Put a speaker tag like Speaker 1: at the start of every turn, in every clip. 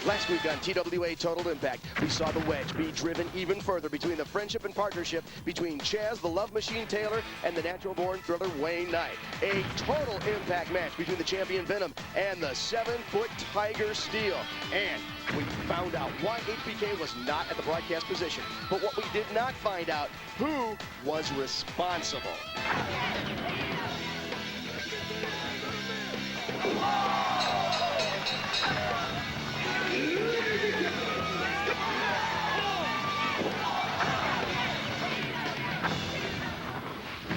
Speaker 1: Last week on TWA Total Impact, we saw the wedge be driven even further between the friendship and partnership between Chaz the Love Machine Taylor and the natural-born thriller Wayne Knight. A total impact match between the champion Venom and the 7-foot Tiger Steel. And we found out why HBK was not at the broadcast position. But what we did not find out, who was responsible.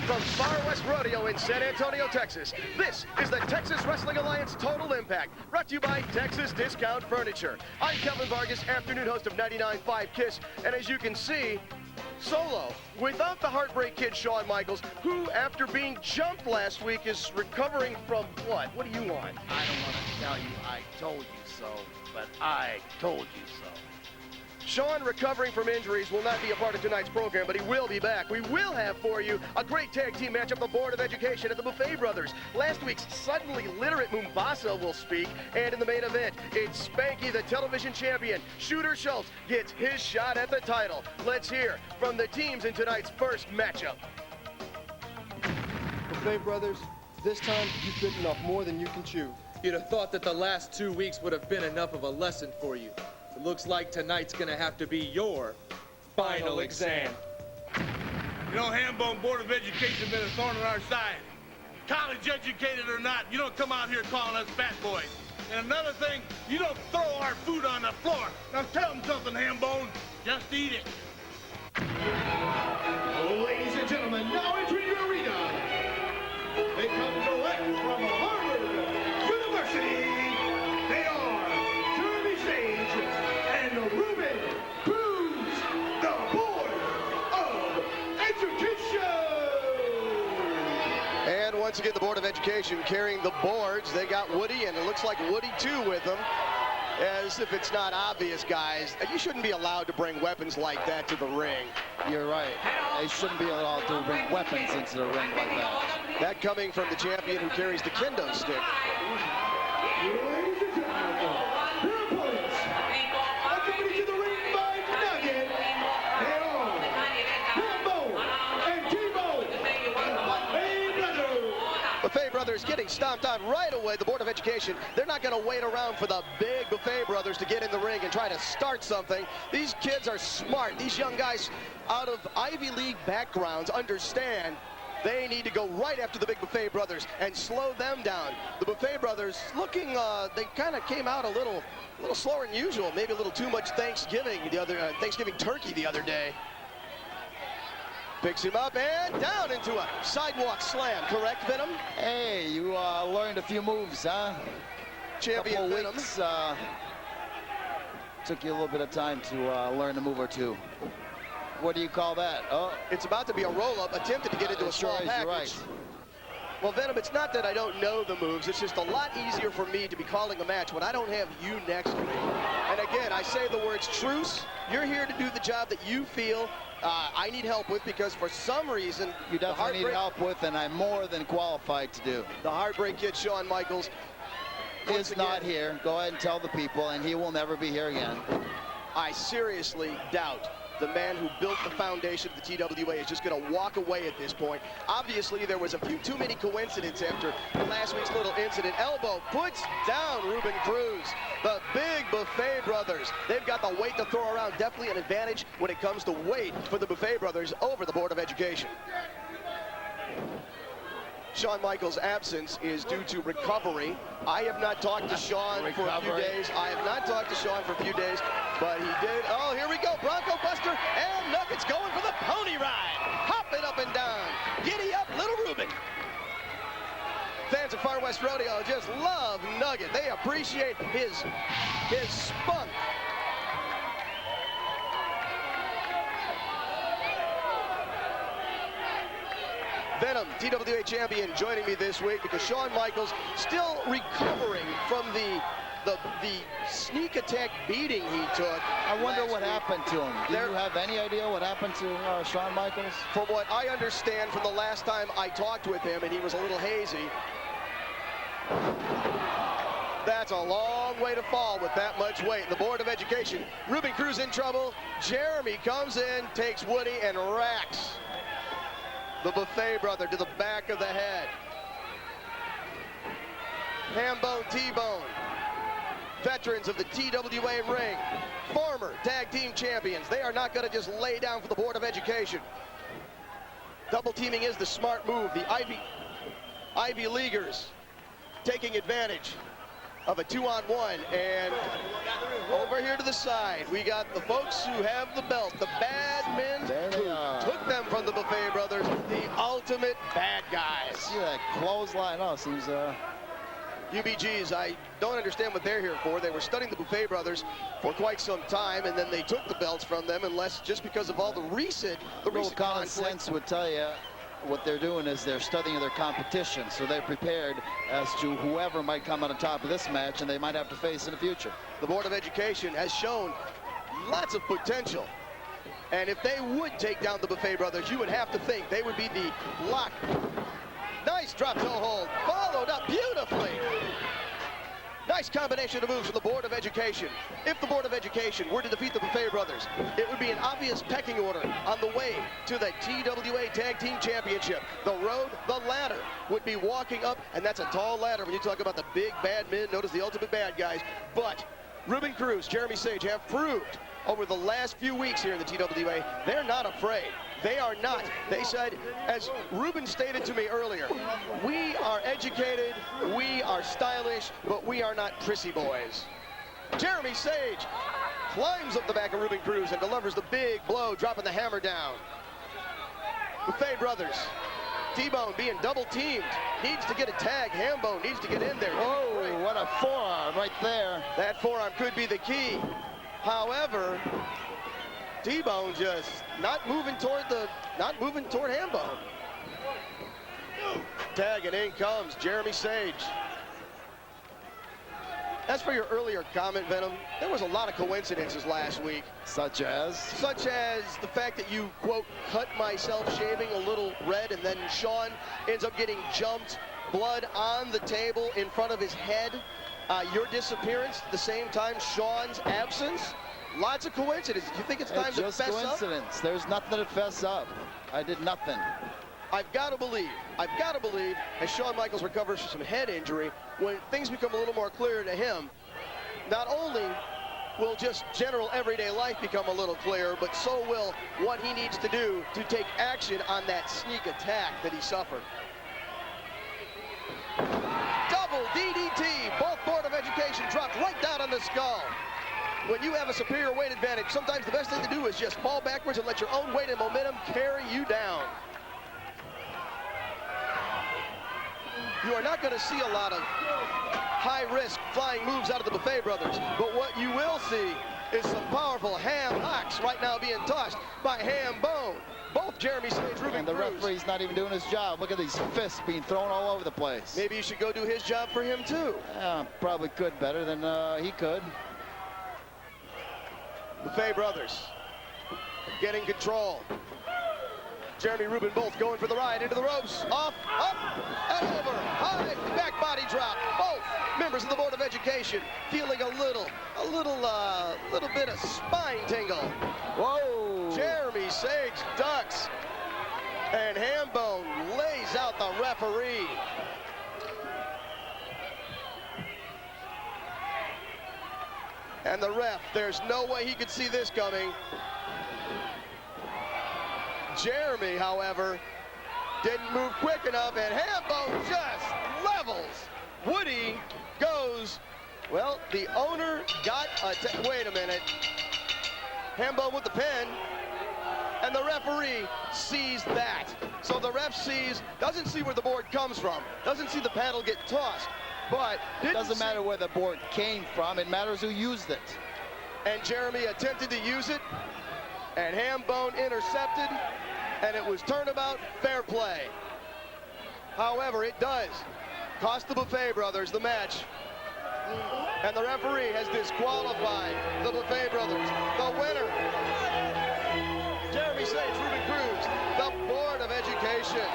Speaker 1: From Far West Rodeo in San Antonio, Texas, this is the Texas Wrestling Alliance Total Impact, brought to you by Texas Discount Furniture. I'm Kevin Vargas, afternoon host of 99.5 KISS, and as you can see, solo, without the Heartbreak Kid Shawn Michaels, who, after being jumped last week, is recovering from what? What do you want?
Speaker 2: I don't want to tell you I told you so, but I told you so.
Speaker 1: Shawn, recovering from injuries, will not be a part of tonight's program, but he will be back. We will have for you a great tag team matchup, the Board of Education at the Buffet Brothers. Last week's suddenly literate Mombasa will speak, and in the main event, it's Spanky, the television champion. Shooter Schultz gets his shot at the title. Let's hear from the teams in tonight's first matchup.
Speaker 3: Buffet Brothers, this time you've bitten off more than you can chew.
Speaker 4: You'd have thought that the last 2 weeks would have been enough of a lesson for you. It looks like tonight's gonna have to be your final exam.
Speaker 5: You know, Hambone Board of Education been a thorn on our side. College educated or not, you don't come out here calling us fat boys. And another thing, you don't throw our food on the floor. Now tell them something, Hambone. Just eat it.
Speaker 6: Ladies and gentlemen, now entering your arena. They come direct from Harvard University. They are Jeremy Sage and Ruben Cruz, the Board of Education.
Speaker 1: And once again, the Board of Education carrying the boards. They got Woody, and it looks like Woody too with them. As if it's not obvious, guys, you shouldn't be allowed to bring weapons like that to the ring.
Speaker 7: You're right. They shouldn't be allowed to bring weapons into the ring like that.
Speaker 1: That coming from the champion who carries the kendo stick.
Speaker 6: Ladies and gentlemen, your opponents, accompanied to the ring by Nugget, they are Rambo and T-Bone, Buffet Brothers.
Speaker 1: Buffet Brothers getting stomped on right away. The Board of Education, they're not going to wait around for the big Buffet Brothers to get in the ring and try to start something. These kids are smart. These young guys out of Ivy League backgrounds understand they need to go right after the big Buffet Brothers and slow them down. The Buffet Brothers looking, they kind of came out a little slower than usual. Maybe a little too much Thanksgiving turkey the other day. Picks him up and down into a sidewalk slam, correct, Venom?
Speaker 7: Hey, you learned a few moves, huh?
Speaker 1: Champion Venom.
Speaker 7: Weeks, took you a little bit of time to learn a move or two. What do you call that? Oh,
Speaker 1: It's about to be a roll-up, attempted to get into a small
Speaker 7: sure is,
Speaker 1: package.
Speaker 7: you're right.
Speaker 1: Well, Venom, it's not that I don't know the moves. It's just a lot easier for me to be calling a match when I don't have you next to me. And again, I say the words truce. You're here to do the job that you feel I need help with, because for some reason,
Speaker 7: You definitely need help with, and I'm more than qualified to do.
Speaker 1: The Heartbreak Kid, Shawn Michaels,
Speaker 7: Is not here. Go ahead and tell the people, and he will never be here again.
Speaker 1: I seriously doubt the man who built the foundation of the TWA is just going to walk away at this point. Obviously, there was a few too many coincidences after last week's little incident. Elbow puts down Ruben Cruz. The big Buffet Brothers. They've got the weight to throw around. Definitely an advantage when it comes to weight for the Buffet Brothers over the Board of Education. Shawn Michaels' absence is due to recovery. I have not talked to Shawn for a few days. But he did. Oh, here we go. Bronco Buster and Nuggets going for the pony ride. Hopping up and down. Giddy up, little Ruben. Fans of Far West Rodeo just love Nugget. They appreciate his spunk. Venom, TWA champion, joining me this week because Shawn Michaels still recovering from the sneak attack beating he took.
Speaker 7: I wonder what happened to him. Do you have any idea what happened to Shawn Michaels?
Speaker 1: From what I understand from the last time I talked with him, and he was a little hazy, that That's a long way to fall with that much weight. The Board of Education, Ruben Cruz in trouble. Jeremy comes in, takes Woody, and racks the Buffet brother to the back of the head. Hambone, T-Bone, veterans of the TWA ring, former tag team champions. They are not going to just lay down for the Board of Education. Double teaming is the smart move. The Ivy Leaguers taking advantage of a 2-on-1, and over here to the side, we got the folks who have the belt, the bad men
Speaker 7: There they
Speaker 1: who
Speaker 7: are.
Speaker 1: took them from the Buffet brothers, the ultimate bad guys.
Speaker 7: See that clothesline? Oh, seems
Speaker 1: UBGs, I don't understand what they're here for. They were studying the Buffet brothers for quite some time, and then they took the belts from them, unless just because of all the recent
Speaker 7: little common
Speaker 1: conflict.
Speaker 7: sense would tell you what they're doing is they're studying their competition, so they're prepared as to whoever might come on top of this match and they might have to face in the future.
Speaker 1: The Board of Education has shown lots of potential. And if they would take down the Buffet brothers, you would have to think they would be the lock. Nice drop toe hold, followed up beautifully. Nice combination of moves from the Board of Education. If the Board of Education were to defeat the Buffet brothers, it would be an obvious pecking order on the way to the TWA Tag Team Championship. The road, the ladder, would be walking up, and that's a tall ladder when you talk about the big bad men, notice the ultimate bad guys. But Ruben Cruz, Jeremy Sage have proved over the last few weeks here in the TWA, they're not afraid. They are not. They said, as Ruben stated to me earlier, we are educated, we are stylish, but we are not prissy boys. Jeremy Sage climbs up the back of Ruben Cruz and delivers the big blow, dropping the hammer down. Buffet brothers, T-Bone being double teamed, needs to get a tag. Hambone needs to get in there.
Speaker 7: Oh, what a forearm right there.
Speaker 1: That forearm could be the key. However, T-Bone just not moving toward Hambone. Tag, and in comes Jeremy Sage. As for your earlier comment, Venom, there was a lot of coincidences last week.
Speaker 7: Such as?
Speaker 1: Such as the fact that you, quote, cut myself shaving a little red, and then Sean ends up getting jumped, blood on the table in front of his head. Your disappearance at the same time, Sean's absence. Lots of coincidences. You think it's time to
Speaker 7: Just
Speaker 1: fess up?
Speaker 7: coincidence. There's nothing to fess up. I did nothing.
Speaker 1: I've got to believe, as Shawn Michaels recovers from some head injury, when things become a little more clear to him, not only will just general everyday life become a little clearer, but so will what he needs to do to take action on that sneak attack that he suffered. Double DDT, both Board of Education dropped right down on the skull. When you have a superior weight advantage, sometimes the best thing to do is just fall backwards and let your own weight and momentum carry you down. You are not going to see a lot of high-risk flying moves out of the Buffet brothers, but what you will see is some powerful ham hocks right now being tossed by Hambone. Both Jeremy Sage, Ruben
Speaker 7: And the
Speaker 1: Cruz.
Speaker 7: referee's not even doing his job. Look at these fists being thrown all over the place.
Speaker 1: Maybe you should go do his job for him too.
Speaker 7: Probably could better than he could.
Speaker 1: Buffet brothers getting control. Jeremy, Ruben both going for the ride into the ropes. Off, up, and over. High back body drop. Both members of the Board of Education feeling a little bit of spine tingle.
Speaker 7: Whoa!
Speaker 1: Jeremy Sage ducks, and Hambone lays out the referee. And the ref, there's no way he could see this coming. Jeremy, however, didn't move quick enough, and Hambone just levels. Woody goes, well, the owner got a, wait a minute. Hambone with the pin, and the referee sees that. So the ref sees, doesn't see where the board comes from, doesn't see the paddle get tossed, but
Speaker 7: Doesn't matter where the board came from, it matters who used it.
Speaker 1: And Jeremy attempted to use it, and Hambone intercepted, and it was turnabout fair play. However, it does cost the Buffet brothers the match, and the referee has disqualified the Buffet brothers. The winner, Jeremy Sage, Ruben Cruz, the Board of Education.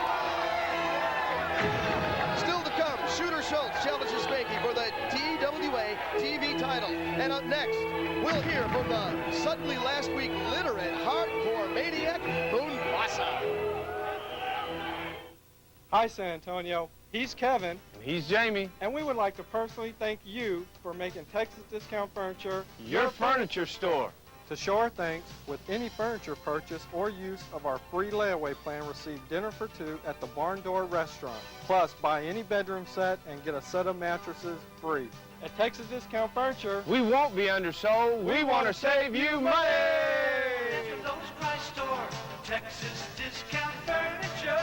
Speaker 1: Still to come, Shooter Schultz challenges Spanky for the TWA TV title. And up next, we'll hear from the suddenly last week literate hardcore maniac, Moonbasa.
Speaker 8: Hi, San Antonio. He's Kevin.
Speaker 9: And he's Jamie.
Speaker 8: And we would like to personally thank you for making Texas Discount Furniture
Speaker 9: Your furniture store.
Speaker 8: To show our thanks, with any furniture purchase or use of our free layaway plan, receive dinner for two at the Barn Door Restaurant. Plus, buy any bedroom set and get a set of mattresses free. At Texas Discount Furniture,
Speaker 9: We won't be undersold. We want to save you money.
Speaker 10: The lowest price store, Texas Discount Furniture.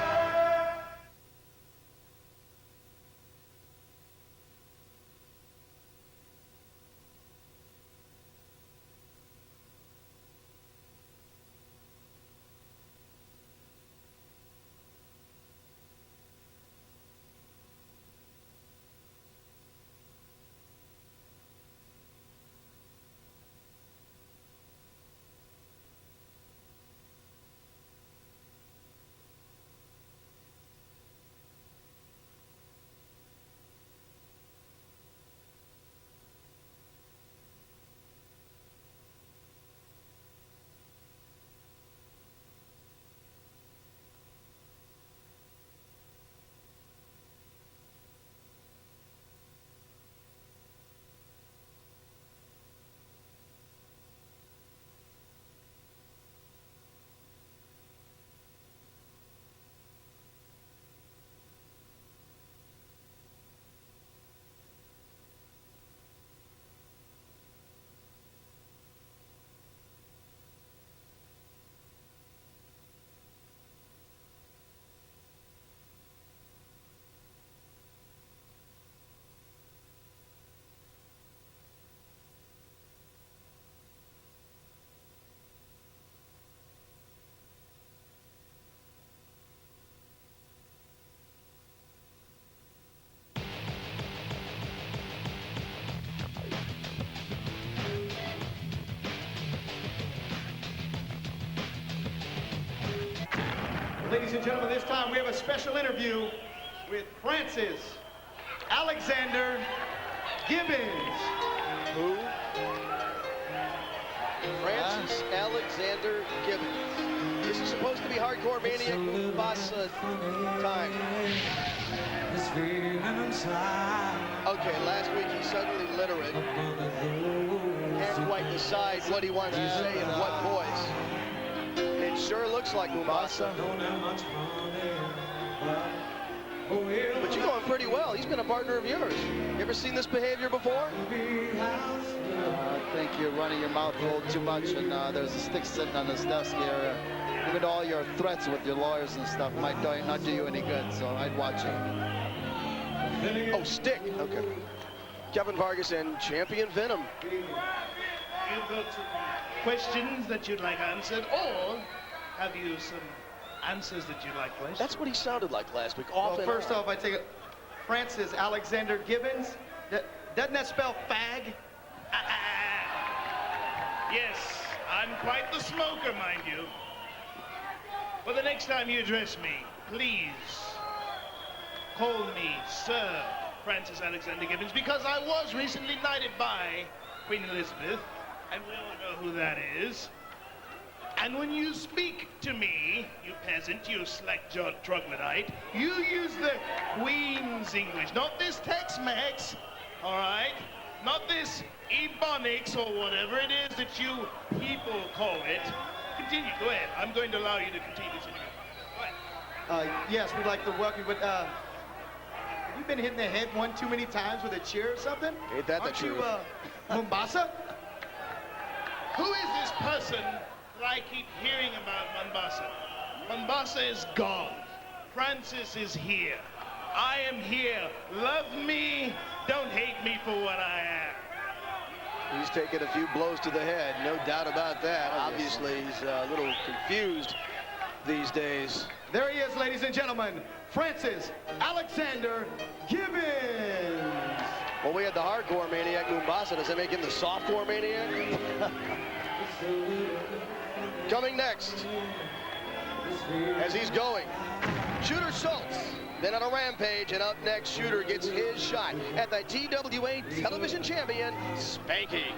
Speaker 6: Ladies and gentlemen, this time we have a special interview with Francis Alexander Gibbons.
Speaker 1: Who? Francis Alexander Gibbons. This is supposed to be hardcore maniac Moonbasa time. Okay, last week he suddenly literate. Can't quite decide what he wants to say in what voice. It sure looks like Moonbasa. But you're going pretty well. He's been a partner of yours. You ever seen this behavior before?
Speaker 7: I think you're running your mouth a little too much, and there's a stick sitting on this desk here. Even all your threats with your lawyers and stuff might not do you any good, so I'd watch it.
Speaker 1: Oh, stick. Okay. Kevin Vargas and Champion Venom.
Speaker 5: You've got some questions that you'd like answered, or have you some answers that you'd like questioned?
Speaker 1: That's what he sounded like last week.
Speaker 3: Well, first off, I take it, Francis Alexander Gibbons. Doesn't that spell fag?
Speaker 5: Yes, I'm quite the smoker, mind you. But the next time you address me, please call me Sir Francis Alexander Gibbons, because I was recently knighted by Queen Elizabeth, and we all know who that is. And when you speak to me, you peasant, you slack-jawed troglodyte, you use the Queen's English, not this Tex-Mex, all right? Not this Ebonics or whatever it is that you people call it. Continue, go ahead. I'm going to allow you to continue this interview. Go ahead.
Speaker 3: Yes, we'd like to welcome you, but have you been hitting the head one too many times with a chair or something?
Speaker 1: Ain't that the
Speaker 3: Aren't you,
Speaker 1: truth?
Speaker 3: Mombasa?
Speaker 5: Who is this person that I keep hearing about Mombasa? Mombasa is gone. Francis is here. I am here. Love me, don't hate me for what I am.
Speaker 1: He's taken a few blows to the head, no doubt about that. Obviously, he's a little confused these days.
Speaker 3: There he is, ladies and gentlemen, Francis Alexander Gibbons.
Speaker 1: Well, we had the hardcore maniac, Mombasa. Does that make him the softcore maniac? Coming next, as he's going, Shooter Schultz, then on a rampage, and up next, Shooter gets his shot at the TWA television champion, Spanky.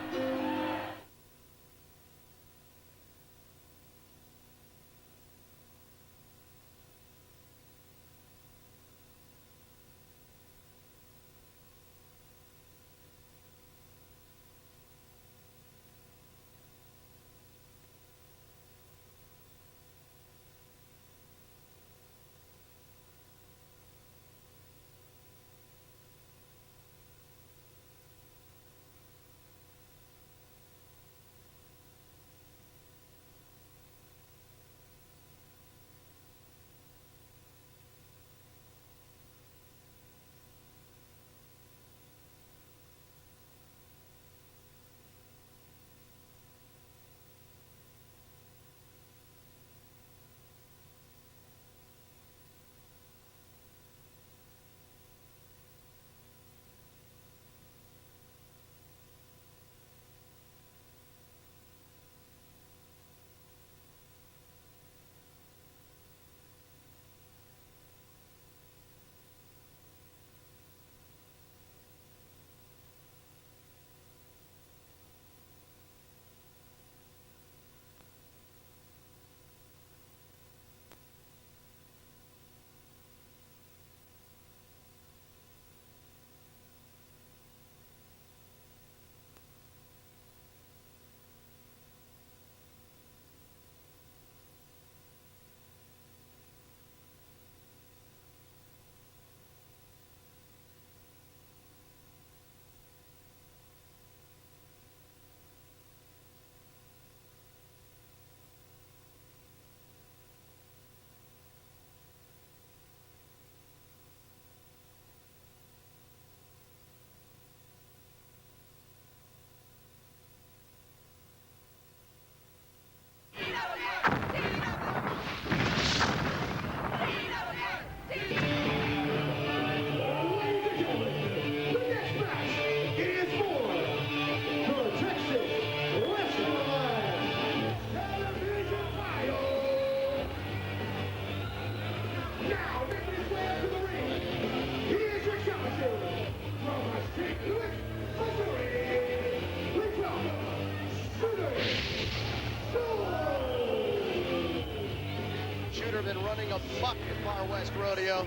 Speaker 1: Been running amok at Far West Rodeo,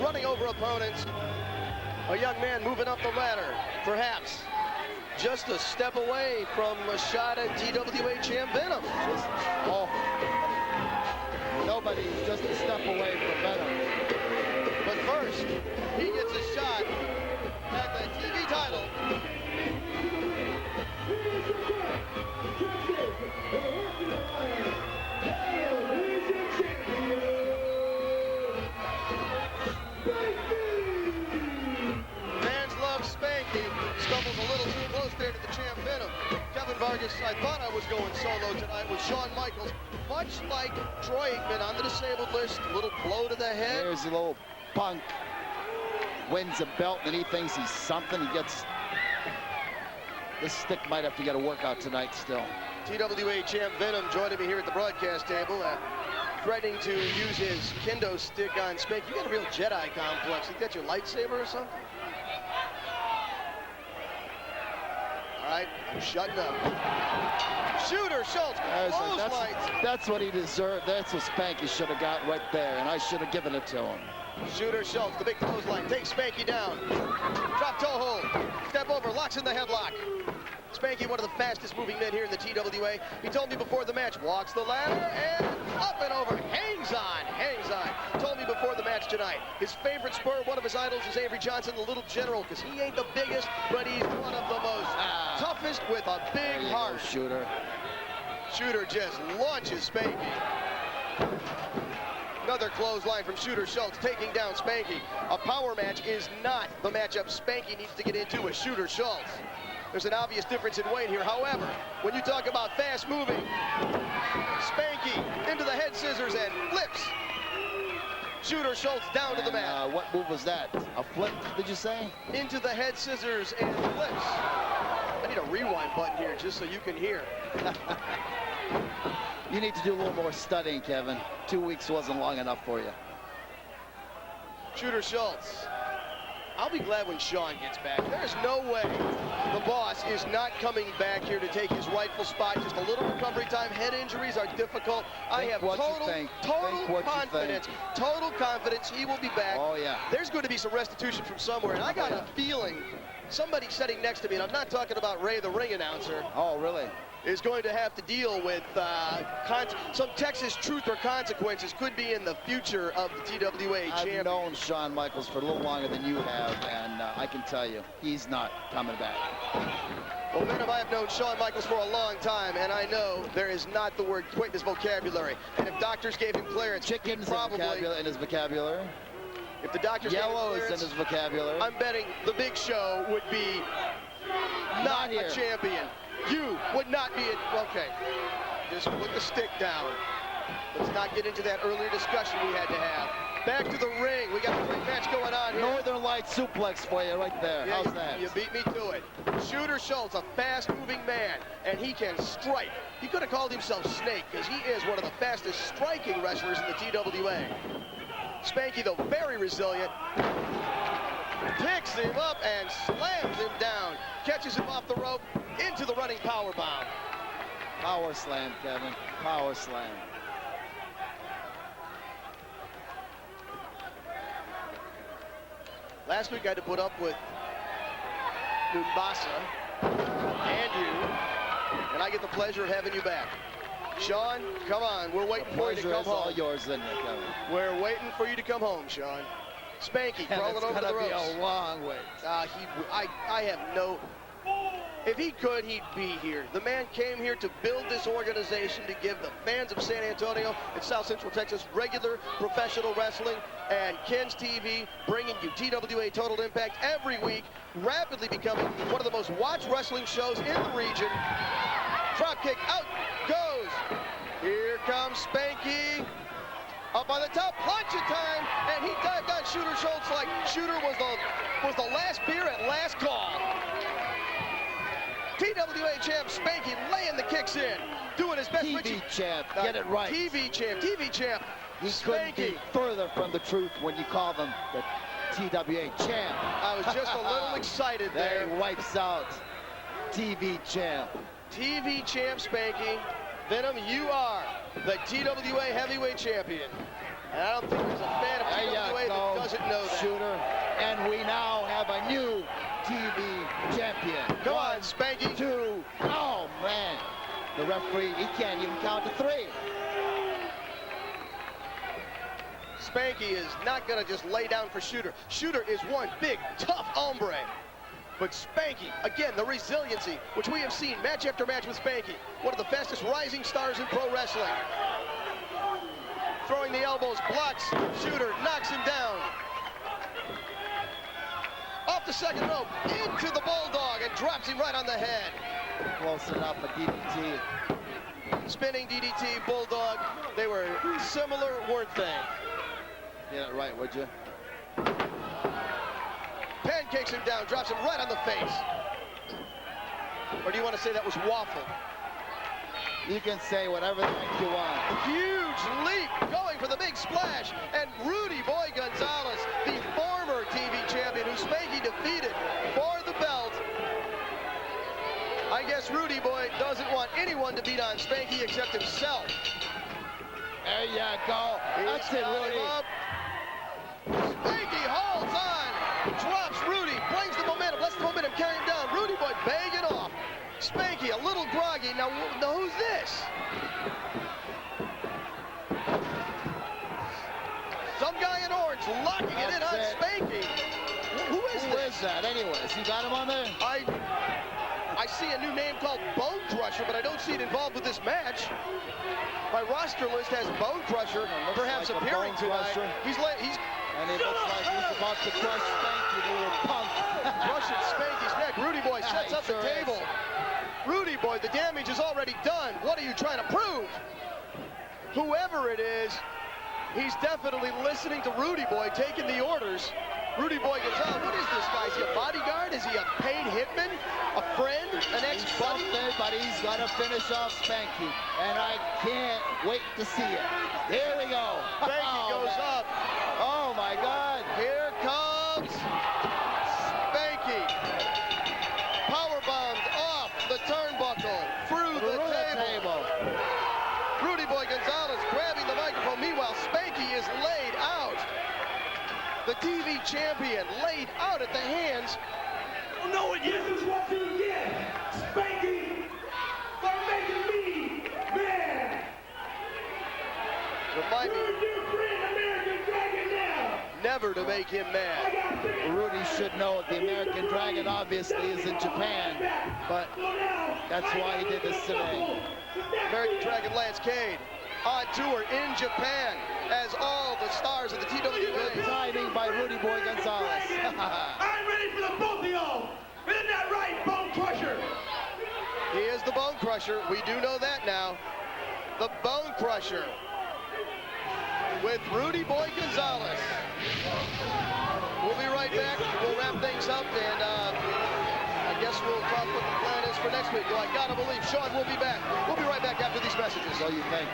Speaker 1: running over opponents. A young man moving up the ladder, perhaps just a step away from a shot at TWA champ Venom.
Speaker 7: Nobody's just a step away from Venom.
Speaker 1: But first, he gets a shot at the TV title. Fans love Spanky. Stumbles a little too close there to the champ Venom. Kevin Vargas, I thought I was going solo tonight with Shawn Michaels. Much like Troy Aikman on the disabled list, a little blow to the head.
Speaker 7: There's a little punk. Wins a belt, and he thinks he's something. He gets... This stick might have to get a workout tonight still.
Speaker 1: TWA champ Venom joining me here at the broadcast table, threatening to use his kendo stick on Spank. You got a real Jedi complex. You got your lightsaber or something? All right, I'm shutting up. Shooter Schultz,
Speaker 7: that's what he deserved. That's what Spanky should have got right there, and I should have given it to him.
Speaker 1: Shooter Schultz, the big clothesline, takes Spanky down. Drop toe hold, step over, locks in the headlock. Spanky, one of the fastest moving men here in the TWA. He told me before the match, walks the ladder and up and over, hangs on. Told me before the match tonight, his favorite spur, one of his idols is Avery Johnson, the little general, because he ain't the biggest, but he's one of the most toughest with a big heart.
Speaker 7: Shooter.
Speaker 1: Shooter just launches Spanky. Another clothesline from Shooter Schultz, taking down Spanky. A power match is not the matchup Spanky needs to get into with Shooter Schultz. There's an obvious difference in weight here. However, when you talk about fast moving, Spanky into the head scissors and flips Shooter Schultz down to the mat.
Speaker 7: What move was that? A flip, did you say?
Speaker 1: Into the head scissors and flips. I need a rewind button here just so you can hear.
Speaker 7: You need to do a little more studying, Kevin. 2 weeks wasn't long enough for you.
Speaker 1: Shooter Schultz. I'll be glad when Sean gets back. There's no way the boss is not coming back here to take his rightful spot. Just a little recovery time. Head injuries are difficult. I have total confidence he will be back.
Speaker 7: Oh, yeah.
Speaker 1: There's going to be some restitution from somewhere, and I got a feeling somebody sitting next to me, and I'm not talking about Ray, the ring announcer,
Speaker 7: Oh, really?
Speaker 1: is going to have to deal with some Texas truth or consequences. Could be in the future of the TWA
Speaker 7: I've
Speaker 1: champion.
Speaker 7: known Shawn Michaels for a little longer than you have, and I can tell you, he's not coming back.
Speaker 1: Well, men, I have known Shawn Michaels for a long time, and I know there is not the word quit in his vocabulary. And if doctors gave him clearance,
Speaker 7: Chicken's
Speaker 1: probably
Speaker 7: in his vocabulary.
Speaker 1: If the doctors
Speaker 7: Yellow
Speaker 1: gave him
Speaker 7: is in
Speaker 1: clearance,
Speaker 7: his vocabulary.
Speaker 1: I'm betting the Big Show would be not
Speaker 7: here.
Speaker 1: a champion. You would not be okay. Just put the stick down. Let's not get into that earlier discussion we had to have. Back to the ring. We got a great match going on here.
Speaker 7: Northern Light suplex for you right there.
Speaker 1: Yeah,
Speaker 7: How's that?
Speaker 1: You beat me to it. Shooter Schultz, a fast-moving man, and he can strike. He could have called himself Snake, because he is one of the fastest striking wrestlers in the TWA. Spanky, though, very resilient. Picks him up and slams him down. Catches him off the rope into the running power bomb.
Speaker 7: Power slam, Kevin. Power slam.
Speaker 1: Last week I had to put up with Mombasa and you, and I get the pleasure of having you back. Sean, come on, we're waiting for you to
Speaker 7: Pleasure
Speaker 1: come
Speaker 7: is all
Speaker 1: home.
Speaker 7: yours, isn't it, Kevin?
Speaker 1: We're waiting for you to come home, Sean. Spanky
Speaker 7: And
Speaker 1: crawling
Speaker 7: it's
Speaker 1: over the
Speaker 7: gonna be
Speaker 1: ropes.
Speaker 7: a long wait.
Speaker 1: I have no. If he could, he'd be here. The man came here to build this organization, to give the fans of San Antonio and South Central Texas regular professional wrestling, and Ken's TV bringing you TWA Total Impact every week, rapidly becoming one of the most watched wrestling shows in the region. Drop kick, out goes. Here comes Spanky. Up on the top, lunch time, and he dived on Shooter Schultz like Shooter was the last beer at last call. TWA champ Spanky laying the kicks in, doing his best.
Speaker 7: TV champ, get it right.
Speaker 1: TV champ,
Speaker 7: He couldn't be
Speaker 1: Spanky.
Speaker 7: further from the truth when you call them the TWA champ.
Speaker 1: I was just a little excited there.
Speaker 7: There wipes out TV champ.
Speaker 1: TV champ Spanky. Venom, you are the TWA heavyweight champion. And I don't think there's a fan of
Speaker 7: There you
Speaker 1: TWA
Speaker 7: go,
Speaker 1: that doesn't know that.
Speaker 7: Shooter. And we now have a new TV champion.
Speaker 1: Come on, Spanky.
Speaker 7: 2. Oh, man. The referee, he can't even count to 3.
Speaker 1: Spanky is not going to just lay down for Shooter. Shooter is one big, tough hombre. But Spanky, again, the resiliency, which we have seen match after match with Spanky, one of the fastest rising stars in pro wrestling. Throwing the elbows, blocks, Shooter knocks him down. Off the second rope, into the Bulldog, and drops him right on the head.
Speaker 7: Close enough, a DDT.
Speaker 1: Spinning DDT, Bulldog, they were similar, weren't they?
Speaker 7: Get it right, would you?
Speaker 1: Pancakes him down, drops him right on the face. Or do you want to say that was waffle?
Speaker 7: You can say whatever the heck you want.
Speaker 1: Huge leap, going for the big splash. And Rudy Boy Gonzalez, the former TV champion who Spanky defeated for the belt. I guess Rudy Boy doesn't want anyone to beat on Spanky except himself.
Speaker 7: There you go. That's it, Rudy.
Speaker 1: Spanky holds on, drops Rudy, brings the momentum, lets the momentum carry him down. Rudy Boy banging off. Spanky a little groggy. Now who's this? Some guy in orange locking it in on Spanky. Who is
Speaker 7: Who
Speaker 1: this?
Speaker 7: is that anyways? You got him on there?
Speaker 1: I see a new name called Bone Crusher, but I don't see it involved with this match. My roster list has Bone Crusher perhaps
Speaker 7: like a
Speaker 1: appearing
Speaker 7: Bone
Speaker 1: tonight.
Speaker 7: Crusher.
Speaker 1: He's
Speaker 7: And it looks like he's about to crush Spanky, the little punk.
Speaker 1: Russian Spanky's neck. Rudy Boy sets
Speaker 7: He
Speaker 1: up the
Speaker 7: sure
Speaker 1: table. Rudy Boy, the damage is already done. What are you trying to prove? Whoever it is, he's definitely listening to Rudy Boy, taking the orders. Rudy Boy Gonzalez, what is this guy? Is he a bodyguard? Is he a paid hitman? A friend? An ex-buddy?
Speaker 7: Something, but he's got to finish off Spanky. And I can't wait to see it. Here we go.
Speaker 1: Spanky
Speaker 7: Oh,
Speaker 1: goes
Speaker 7: man.
Speaker 1: up.
Speaker 7: Oh, my God.
Speaker 1: Here The TV champion laid out at the hands.
Speaker 10: Oh, no, it
Speaker 5: This is what you get, Spanky, for making me mad.
Speaker 1: Remind me
Speaker 5: Where's your friend, American Dragon, now?
Speaker 1: never to make him mad.
Speaker 7: Rudy should know the American Dragon obviously is in Japan, but that's why he did this today.
Speaker 1: American Dragon Lance Cade on tour in Japan as all the stars of the
Speaker 7: Good
Speaker 1: TWA.
Speaker 7: timing by Rudy Boy Gonzalez.
Speaker 5: I'm ready for the both of y'all. Isn't that right, Bone Crusher?
Speaker 1: He is the Bone Crusher. We do know that now. The Bone Crusher with Rudy Boy Gonzalez. We'll be right back. We'll wrap things up, and I guess we'll talk what the plan is for next week. Though I gotta believe Sean will be back. We'll be right back after these messages.
Speaker 7: So you think?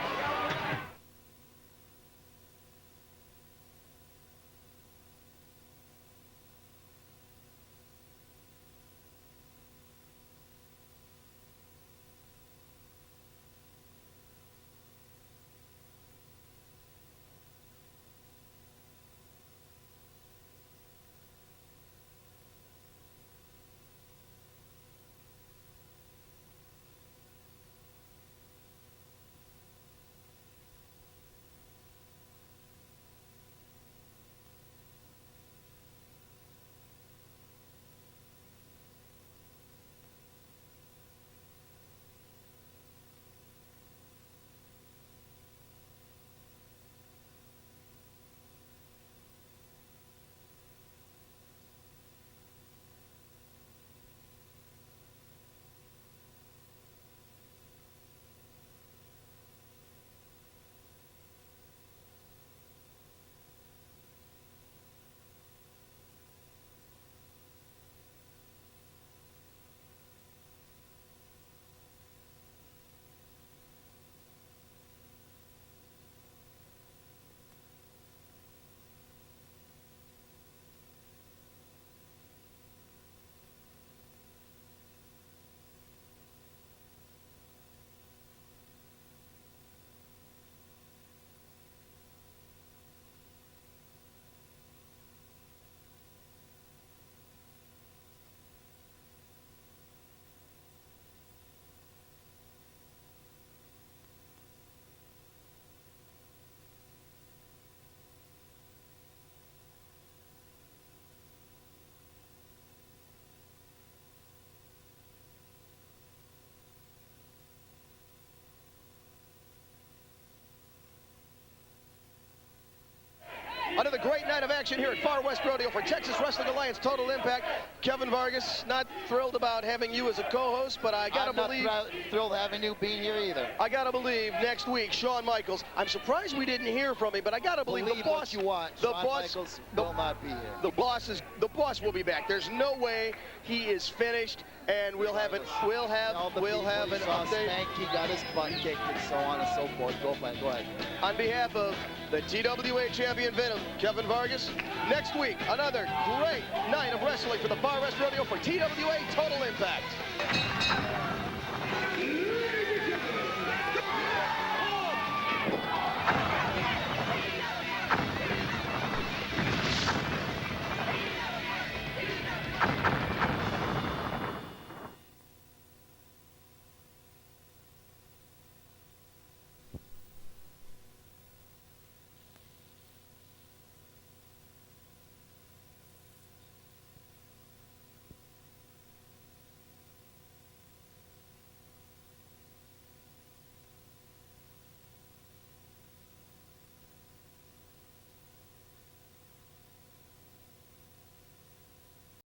Speaker 1: Another great night of action here at Far West Rodeo for Texas Wrestling Alliance Total Impact. Kevin Vargas, not thrilled about having you as a co-host, but I gotta believe...
Speaker 7: I'm not thrilled having you being here either.
Speaker 1: I gotta believe next week, Shawn Michaels. I'm surprised we didn't hear from him, but I gotta believe the boss...
Speaker 7: what you want.
Speaker 1: The
Speaker 7: Shawn
Speaker 1: boss
Speaker 7: Michaels will not be here.
Speaker 1: The boss will be back. There's no way he is finished, and we'll have an update.
Speaker 7: Spanky got his butt kicked and so on and so forth. Go ahead.
Speaker 1: On behalf of the TWA champion Venom, Kevin Vargas, next week, another great night of wrestling for the Far West Rodeo for TWA Total Impact.